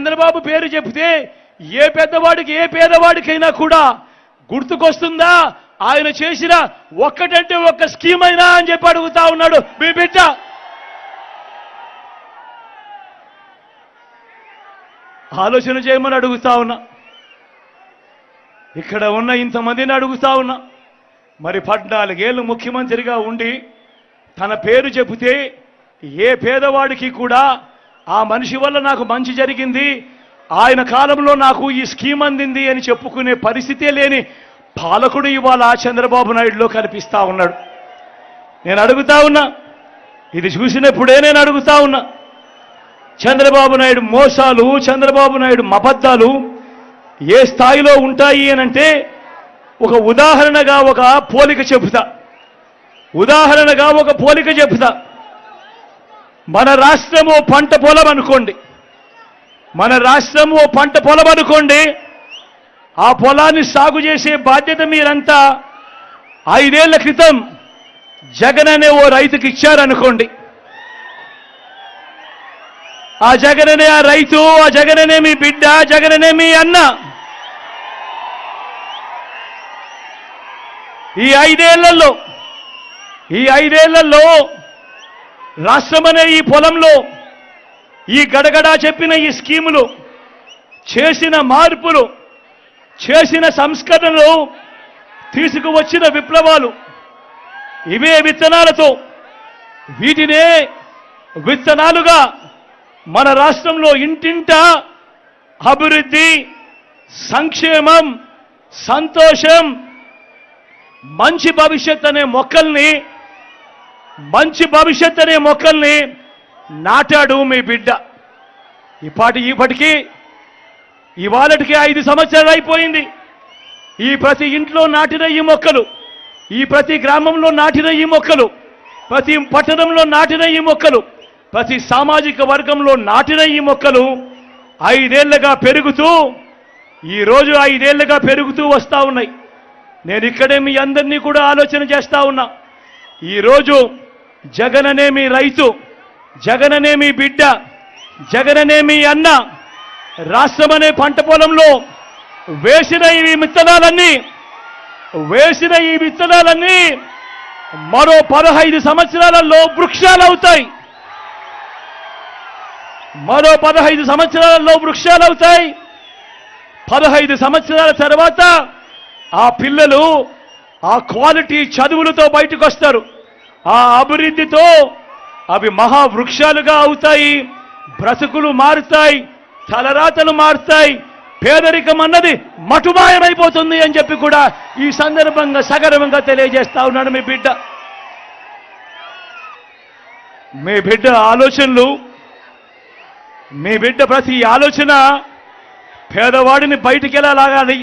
చంద్రబాబు పేరు చెప్తే ఏ పెద్దవాడికి ఏ పేదవాడికైనా కూడా గుర్తుకొస్తుందా ఆయన చేసిన ఒక్కటంటే ఒక్క స్కీమ్ అయినా అని చెప్పి అడుగుతా ఉన్నాడు మీ బిడ్డ. ఆలోచన చేయమని అడుగుతా ఉన్నా. ఇక్కడ ఉన్న ఇంతమందిని అడుగుతా ఉన్నా. మరి 14 ఏళ్ళు ముఖ్యమంత్రిగా ఉండి తన పేరు చెబితే ఏ పేదవాడికి కూడా ఆ మనిషి వల్ల నాకు మంచి జరిగింది, ఆయన కాలంలో నాకు ఈ స్కీమ్ అందింది అని చెప్పుకునే పరిస్థితే లేని పాలకుడు ఇవాళ చంద్రబాబు నాయుడులో కనిపిస్తా ఉన్నాడు. నేను అడుగుతా ఉన్నా, ఇది చూసినప్పుడే నేను అడుగుతా ఉన్నా, చంద్రబాబు నాయుడు మోసాలు, చంద్రబాబు నాయుడు అబద్ధాలు ఏ స్థాయిలో ఉంటాయి అనంటే ఒక ఉదాహరణగా ఒక పోలిక చెబుతా. మన రాష్ట్రము పంట పొలం అనుకోండి, ఆ పొలాన్ని సాగు చేసే బాధ్యత మీరంతా 5 ఏళ్ల క్రితం జగన్ అనే ఓ రైతుకి ఇచ్చారనుకోండి. ఆ జగననే ఆ రైతు, ఆ జగననే మీ బిడ్డ, జగననే మీ అన్న. ఈ ఐదేళ్లలో రాష్ట్రమనే ఈ పొలంలో ఈ గడగడా చెప్పిన ఈ స్కీములు, చేసిన మార్పులు, చేసిన సంస్కరణలు, తీసుకువచ్చిన విప్లవాలు, ఇవే విత్తనాలతో వీటినే విత్తనాలుగా మన రాష్ట్రంలో ఇంటింటా అభివృద్ధి, సంక్షేమం, సంతోషం, మంచి భవిష్యత్ అనే మొక్కల్ని నాటాడు మీ బిడ్డ. ఇప్పటికీ ఇవాళటికి 5 సంవత్సరాలు అయిపోయింది. ఈ ప్రతి ఇంట్లో నాటిన ఈ మొక్కలు, ఈ ప్రతి గ్రామంలో నాటిన ఈ మొక్కలు, ప్రతి పట్టణంలో నాటిన ఈ మొక్కలు, ప్రతి సామాజిక వర్గంలో నాటిన ఈ మొక్కలు 5 ఏళ్లుగా పెరుగుతూ, ఈరోజు 5 ఏళ్లుగా పెరుగుతూ వస్తూ ఉన్నాయి. నేను ఇక్కడే మీ అందరినీ కూడా ఆలోచన చేస్తా ఉన్నా. ఈరోజు జగననే మీ రైతు, జగననే మీ బిడ్డ, జగననే మీ అన్న రాష్ట్రమనే పంట పొలంలో వేసిన ఈ విత్తనాలన్నీ మరో 15 సంవత్సరాలలో వృక్షాలవుతాయి. 15 సంవత్సరాల తర్వాత ఆ పిల్లలు ఆ క్వాలిటీ చదువులతో బయటకు వస్తారు. ఆ అభివృద్ధితో అవి మహావృక్షాలుగా అవుతాయి. బ్రతుకులు మారుతాయి, తలరాతలు మారుతాయి, పేదరికం అన్నది మటుమాయమైపోతుంది అని చెప్పి కూడా ఈ సందర్భంగా సగర్వంగా తెలియజేస్తా ఉన్నాడు మీ బిడ్డ ఆలోచనలు. మీ బిడ్డ ప్రతి ఆలోచన పేదవాడిని బయటికి ఎలా లాగాలి,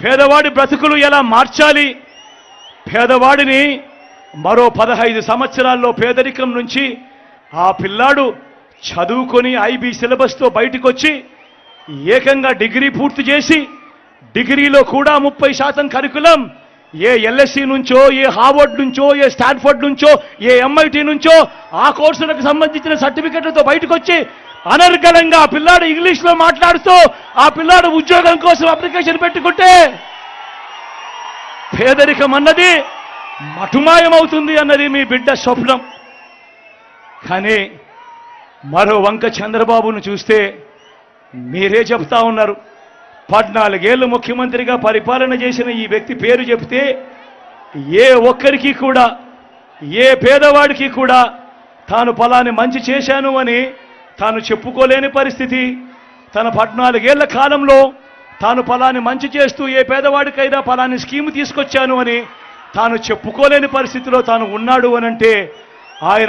పేదవాడి బ్రతుకులు ఎలా మార్చాలి, పేదవాడిని మరో 15 సంవత్సరాల్లో పేదరికం నుంచి ఆ పిల్లాడు చదువుకొని ఐబీ సిలబస్తో బయటకు వచ్చి ఏకంగా డిగ్రీ పూర్తి చేసి, డిగ్రీలో కూడా 30% కరికులం ఏ ఎల్ఎస్సి నుంచో, ఏ హార్వర్డ్ నుంచో, ఏ స్టాన్ఫర్డ్ నుంచో, ఏ ఎంఐటి నుంచో ఆ కోర్సులకు సంబంధించిన సర్టిఫికెట్లతో బయటకు వచ్చి అనర్గళంగా ఆ పిల్లాడు ఇంగ్లీష్లో మాట్లాడుతూ ఆ పిల్లాడు ఉద్యోగం కోసం అప్లికేషన్ పెట్టుకుంటే పేదరికం అన్నది మటుమాయమవుతుంది అన్నది మీ బిడ్డ స్వప్నం. కానీ మరో వంక చంద్రబాబును చూస్తే మీరే చెప్తా ఉన్నారు, 14 ఏళ్ళు ముఖ్యమంత్రిగా పరిపాలన చేసిన ఈ వ్యక్తి పేరు చెప్తే ఏ ఒక్కరికి కూడా, ఏ పేదవాడికి కూడా తాను ఫలాని మంచి చేశాను అని తాను చెప్పుకోలేని పరిస్థితి. తన 14 ఏళ్ల కాలంలో తాను ఫలాని మంచి చేస్తూ ఏ పేదవాడికైనా ఫలాని స్కీమ్ తీసుకొచ్చాను అని తాను చెప్పుకోలేని పరిస్థితిలో తాను ఉన్నాడు అనంటే ఆయన